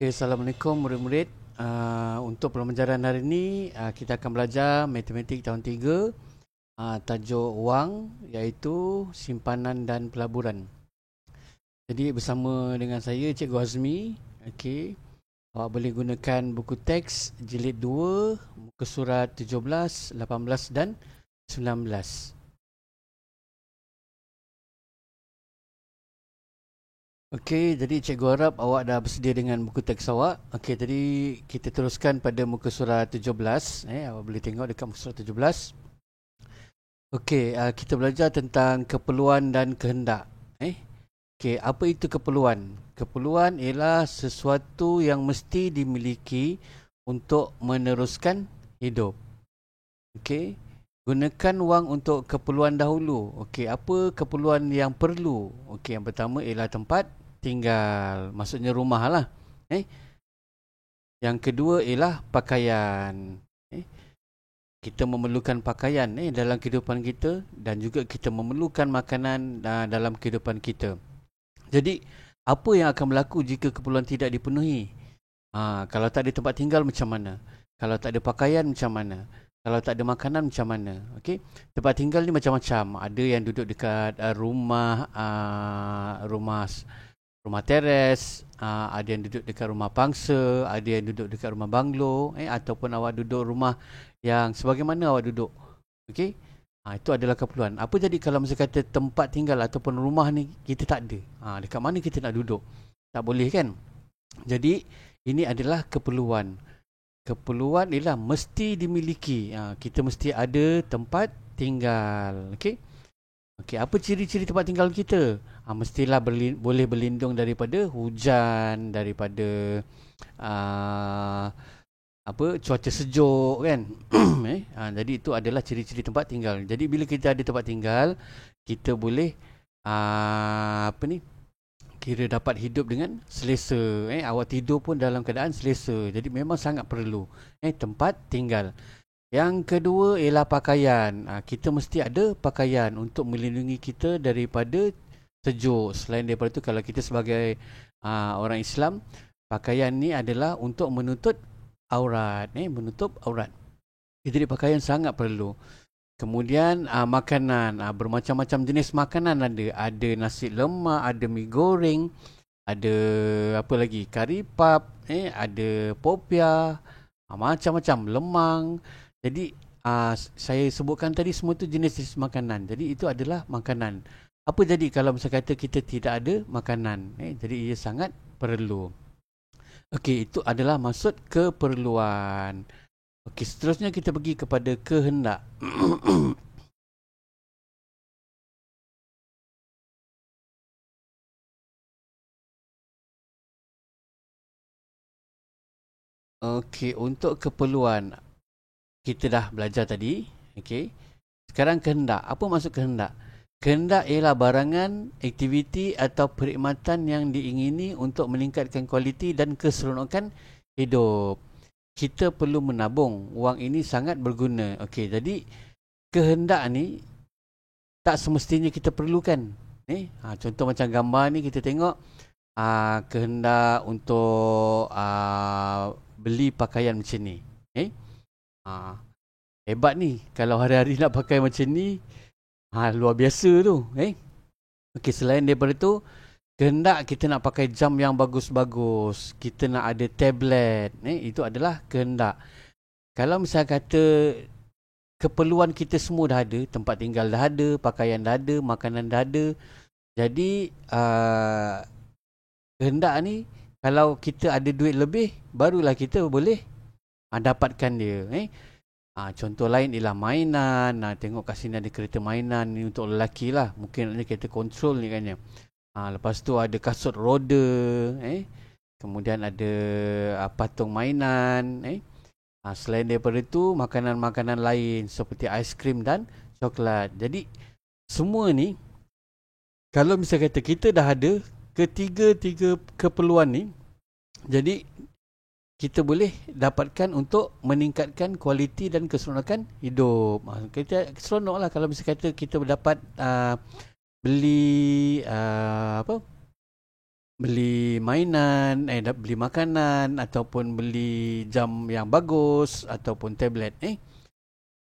Okay, Assalamualaikum murid-murid. Untuk pembelajaran hari ini kita akan belajar matematik tahun 3, tajuk wang, iaitu simpanan dan pelaburan. Jadi bersama dengan saya Cikgu Azmi. Okey, awak boleh gunakan buku teks jilid 2, muka surat 17, 18 dan 19. Okey, jadi cikgu harap awak dah bersedia dengan buku teks awak. Okey, jadi kita teruskan pada muka surat 17. Awak boleh tengok dekat muka surat 17. Okey, kita belajar tentang keperluan dan kehendak. Okey, apa itu keperluan? Keperluan ialah sesuatu yang mesti dimiliki untuk meneruskan hidup. Okey, gunakan wang untuk keperluan dahulu. Okey, apa keperluan yang perlu? Okey, yang pertama ialah tempat tinggal, maksudnya rumah lah. Yang kedua ialah pakaian. Kita memerlukan pakaian dalam kehidupan kita, dan juga kita memerlukan makanan dalam kehidupan kita. Jadi, apa yang akan berlaku jika keperluan tidak dipenuhi? Kalau tak ada tempat tinggal macam mana? Kalau tak ada pakaian macam mana? Kalau tak ada makanan macam mana? Okey, tempat tinggal ni macam-macam. Ada yang duduk dekat rumah teres, ada yang duduk dekat rumah pangsa, ada yang duduk dekat rumah banglo, ataupun awak duduk rumah yang sebagaimana awak duduk. Okey, itu adalah keperluan. Apa jadi kalau misalnya kata tempat tinggal ataupun rumah ni kita tak ada? Dekat mana kita nak duduk? Tak boleh kan? Jadi ini adalah keperluan. Keperluan ialah mesti dimiliki. Kita mesti ada tempat tinggal. Okey. Okey, apa ciri-ciri tempat tinggal kita? Mestilah boleh berlindung daripada hujan, daripada cuaca sejuk kan. Jadi itu adalah ciri-ciri tempat tinggal. Jadi bila kita ada tempat tinggal, kita boleh kira dapat hidup dengan selesa. Awak tidur pun dalam keadaan selesa. Jadi memang sangat perlu tempat tinggal. Yang kedua ialah pakaian. Kita mesti ada pakaian untuk melindungi kita daripada sejuk. Selain daripada itu, kalau kita sebagai orang Islam, pakaian ni adalah untuk menutup aurat. Menutup aurat. Jadi pakaian sangat perlu. Kemudian makanan. Bermacam-macam jenis makanan ada. Ada nasi lemak, ada mi goreng, ada apa lagi? Kari pap, ada popia, macam-macam lemang. Jadi saya sebutkan tadi semua tu jenis-jenis makanan. Jadi itu adalah makanan. Apa jadi kalau misalnya kata kita tidak ada makanan? Jadi ia sangat perlu. Okey, itu adalah maksud keperluan. Okey, seterusnya kita pergi kepada kehendak. Okey, untuk keperluan kita dah belajar tadi. Okey. Sekarang kehendak. Apa maksud kehendak? Kehendak ialah barangan, aktiviti atau perkhidmatan yang diingini untuk meningkatkan kualiti dan keseronokan hidup. Kita perlu menabung. Wang ini sangat berguna. Okey, jadi kehendak ni tak semestinya kita perlukan. Contoh macam gambar ni kita tengok kehendak untuk beli pakaian macam ni. Hebat ni. Kalau hari-hari nak pakai macam ni, luar biasa tu. Okey, selain daripada tu, kehendak kita nak pakai jam yang bagus-bagus. Kita nak ada tablet. Itu adalah kehendak. Kalau misalnya kata keperluan kita semua dah ada, tempat tinggal dah ada, pakaian dah ada, makanan dah ada. Jadi kehendak ni, kalau kita ada duit lebih, barulah kita boleh dapatkan dia. Contoh lain ialah mainan. Tengok kat sini ada kereta mainan ni untuk lelaki lah. Mungkin ada kereta kontrol ni kan. Lepas tu ada kasut roda. Kemudian ada patung mainan. Selain daripada itu, makanan-makanan lain seperti aiskrim dan coklat. Jadi semua ni, kalau misalnya kata kita dah ada ketiga-tiga keperluan ni, jadi kita boleh dapatkan untuk meningkatkan kualiti dan keseronokan hidup. Kita seronok lah kalau misalnya kata kita dapat beli beli mainan, beli makanan ataupun beli jam yang bagus ataupun tablet.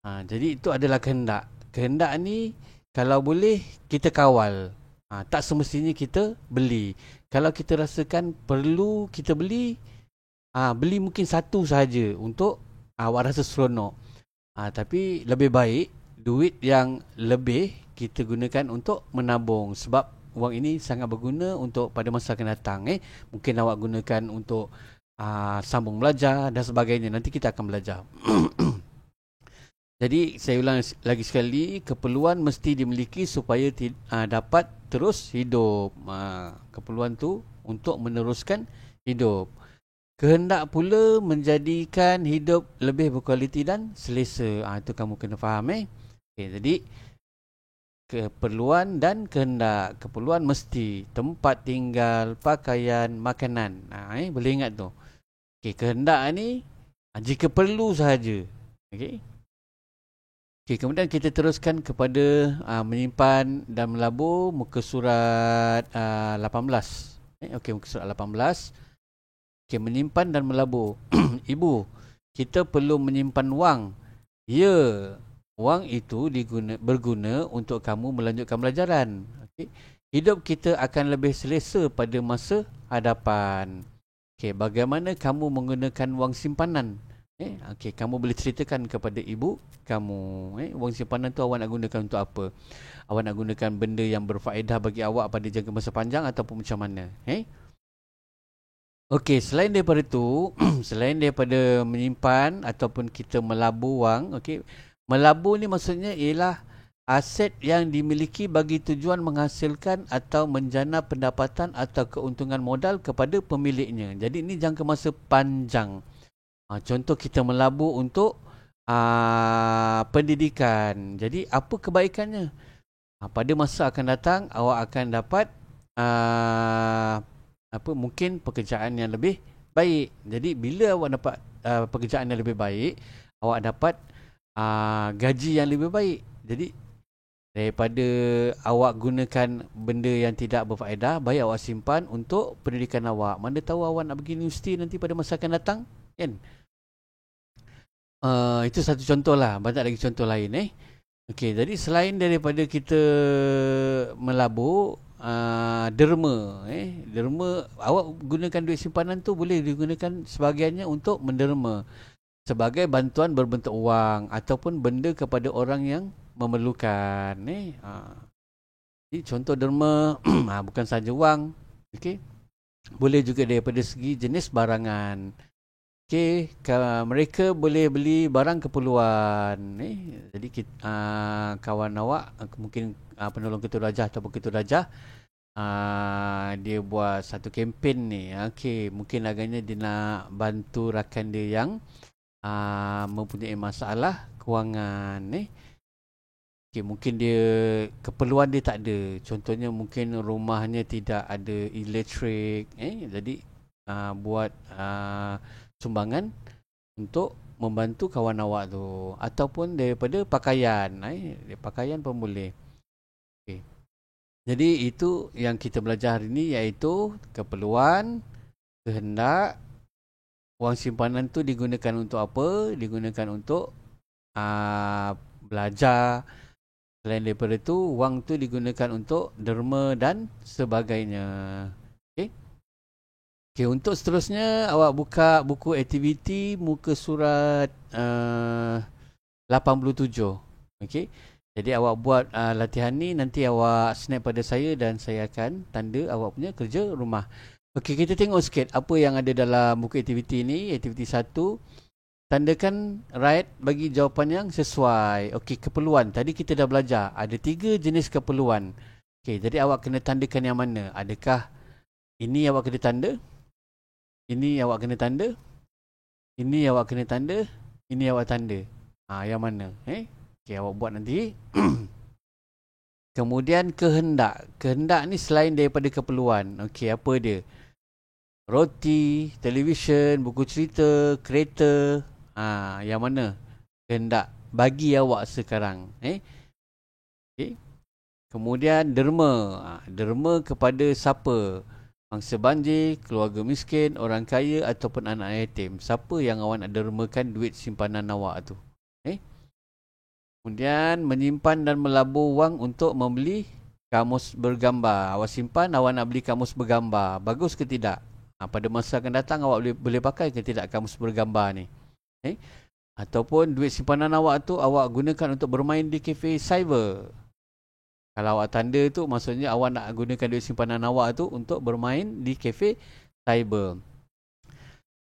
Jadi itu adalah kehendak. Kehendak ni kalau boleh kita kawal. Tak semestinya kita beli. Kalau kita rasakan perlu kita beli, beli mungkin satu sahaja untuk awak rasa seronok. Tapi lebih baik duit yang lebih kita gunakan untuk menabung, sebab wang ini sangat berguna untuk pada masa akan datang. Mungkin awak gunakan untuk sambung belajar dan sebagainya. Nanti kita akan belajar. Jadi saya ulang lagi sekali, keperluan mesti dimiliki supaya dapat terus hidup. Keperluan tu untuk meneruskan hidup. Kehendak pula menjadikan hidup lebih berkualiti dan selesa. Itu kamu kena faham. Jadi keperluan dan kehendak. Keperluan mesti tempat tinggal, pakaian, makanan. Boleh ingat tu. Kehendak ni jika perlu sahaja. Kemudian kita teruskan kepada menyimpan dan melabur muka surat 18. Muka surat 18. Menyimpan dan melabur. Ibu, kita perlu menyimpan wang. Ya, wang itu berguna untuk kamu melanjutkan pelajaran. Hidup kita akan lebih selesa pada masa hadapan. Bagaimana kamu menggunakan wang simpanan? Kamu boleh ceritakan kepada ibu kamu. Wang simpanan tu awak nak gunakan untuk apa? Awak nak gunakan benda yang berfaedah bagi awak pada jangka masa panjang ataupun macam mana? Selain daripada itu, selain daripada menyimpan ataupun kita melabur wang, melabur ni maksudnya ialah aset yang dimiliki bagi tujuan menghasilkan atau menjana pendapatan atau keuntungan modal kepada pemiliknya. Jadi ini jangka masa panjang. Contoh kita melabur untuk pendidikan. Jadi apa kebaikannya? Pada masa akan datang awak akan dapat mungkin pekerjaan yang lebih baik. Jadi bila awak dapat pekerjaan yang lebih baik, awak dapat gaji yang lebih baik. Jadi daripada awak gunakan benda yang tidak berfaedah, baik awak simpan untuk pendidikan awak. Mana tahu awak nak pergi universiti nanti pada masa akan datang, kan? Itu satu contoh lah. Banyak lagi contoh lain. Jadi selain daripada kita melabur, derma. Derma, awak gunakan duit simpanan tu boleh digunakan sebahagiannya untuk menderma sebagai bantuan berbentuk wang ataupun benda kepada orang yang memerlukan. Jadi contoh derma bukan saja wang. Boleh juga daripada segi jenis barangan. Mereka boleh beli barang keperluan. Jadi kawan awak mungkin penolong ketua rajah ataupun ketua rajah, dia buat satu kempen ni. Mungkin agaknya dia nak bantu rakan dia yang mempunyai masalah kewangan. Mungkin dia keperluan dia tak ada. Contohnya mungkin rumahnya tidak ada elektrik. Jadi buat sumbangan untuk membantu kawan awak tu. Ataupun daripada pakaian. Pakaian pun boleh. Jadi itu yang kita belajar hari ini, iaitu keperluan, kehendak. Wang simpanan tu digunakan untuk apa? Digunakan untuk belajar. Selain daripada itu, wang tu digunakan untuk derma dan sebagainya. Untuk seterusnya, awak buka buku aktiviti muka surat 87. Jadi awak buat latihan ni, nanti awak snap pada saya dan saya akan tanda awak punya kerja rumah. Kita tengok sikit apa yang ada dalam buku aktiviti ni. Aktiviti 1, tandakan right bagi jawapan yang sesuai. Keperluan. Tadi kita dah belajar ada 3 jenis keperluan. Jadi awak kena tandakan yang mana? Adakah ini awak kena tanda? Ini awak kena tanda? Ini awak kena tanda? Ini awak tanda? Yang mana? Awak buat nanti. Kemudian kehendak. Kehendak ni selain daripada keperluan. Apa dia? Roti, televisyen, buku cerita, kereta. Yang mana? Kehendak bagi awak sekarang. Kemudian derma. Derma kepada siapa? mangsa banjir, keluarga miskin, orang kaya ataupun anak yatim. Siapa yang awak nak dermakan duit simpanan awak tu? Kemudian menyimpan dan melabur wang untuk membeli kamus bergambar. Awak simpan, awak nak beli kamus bergambar. Bagus ke tidak? Pada masa akan datang awak boleh pakai ke tidak kamus bergambar ni? Ataupun duit simpanan awak tu awak gunakan untuk bermain di kafe cyber. Kalau awak tanda tu maksudnya awak nak gunakan duit simpanan awak tu untuk bermain di kafe cyber.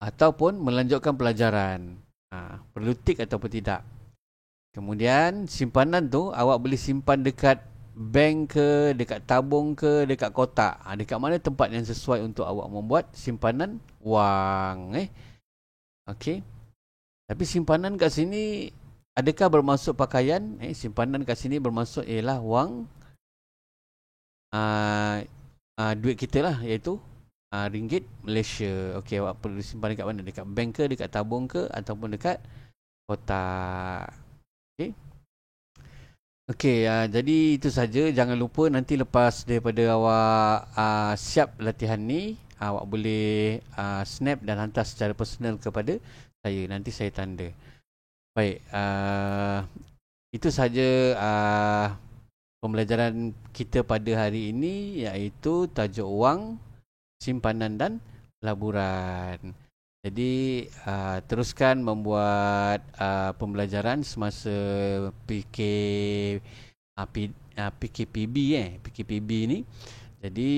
Ataupun melanjutkan pelajaran. Perlu tik ataupun tidak. Kemudian simpanan tu awak boleh simpan dekat bank ke, dekat tabung ke, dekat kotak. Dekat mana tempat yang sesuai untuk awak membuat simpanan wang. Okey. Tapi simpanan kat sini adakah bermaksud pakaian? Simpanan kat sini bermaksud ialah wang duit kita lah, iaitu ringgit Malaysia. Okey, awak perlu simpan dekat mana? Dekat bank ke, dekat tabung ke, ataupun dekat kotak. Okey. Okey, jadi itu saja. Jangan lupa nanti lepas daripada awak siap latihan ni, awak boleh snap dan hantar secara personal kepada saya. Nanti saya tanda. Baik, itu saja pembelajaran kita pada hari ini, iaitu tajuk wang, simpanan dan laburan. Jadi teruskan membuat pembelajaran semasa PKPB ni. Jadi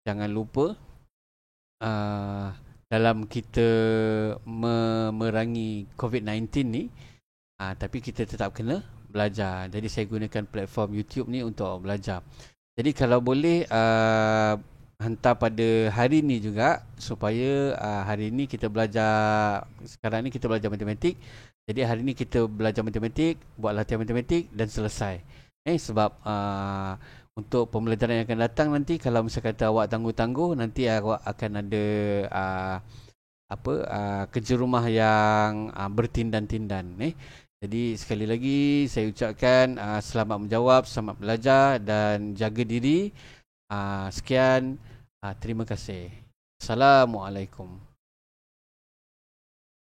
jangan lupa dalam kita memerangi COVID-19 ni, tapi kita tetap kena belajar. Jadi saya gunakan platform YouTube ni untuk belajar. Jadi kalau boleh hantar pada hari ni juga, supaya hari ni kita belajar, sekarang ni kita belajar matematik. Jadi hari ni kita belajar matematik, buat latihan matematik dan selesai. Sebab untuk pembelajaran yang akan datang nanti, kalau misalnya kata awak tangguh-tangguh, nanti awak akan ada kerja rumah yang bertindan-tindan. Jadi sekali lagi saya ucapkan selamat menjawab, selamat belajar dan jaga diri. Sekian, terima kasih. Assalamualaikum.